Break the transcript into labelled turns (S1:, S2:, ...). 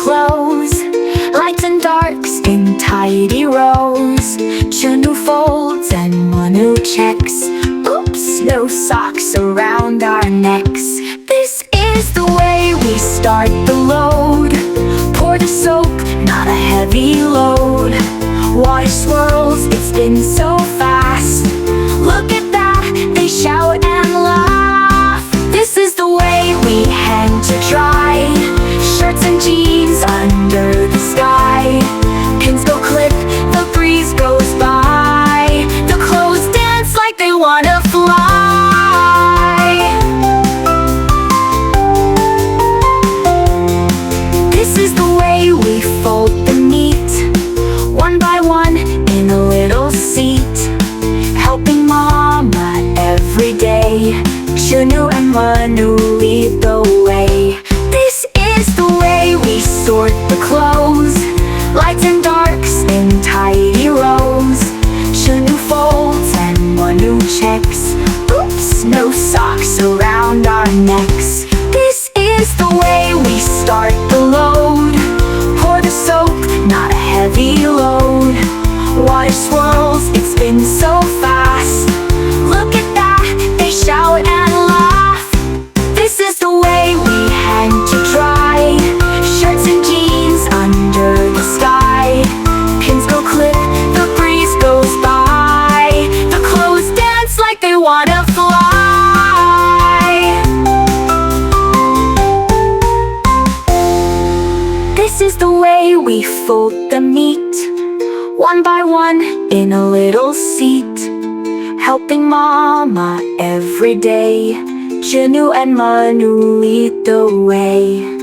S1: clothes, lights and darks in tidy rows. Chunnu folds and Munnu checks. Oops, no socks around our necks. This is the way we start the load. Pour the soap, not a heavy load. Water swirls, it's been so fast. Look at that, they shout and laugh. This is the way we hang to dry. Shirts and jeans under the sky. Pins go clip, the breeze goes by. The clothes dance like they wanna fly. This is the way we fold the meat, one by one in a little seat, helping Mama every day. Chunnu and Munnu lead the way. This is the way we sort the clothes, lights and darks in tidy rows. Chunnu folds and Munnu checks. Oops, no socks around our necks. This is the way we start the load. Pour the soap, not a heavy load. Water swirls, it's been so fast. Look at that, they shout and laugh. This is the way we hang to dry. Shirts and jeans under the sky. Pins go clip, the breeze goes by. The clothes dance like they wanna fly. This is the way we fold the meat, one by one in a little seat, helping Mama every day. Chunnu and Munnu lead the way.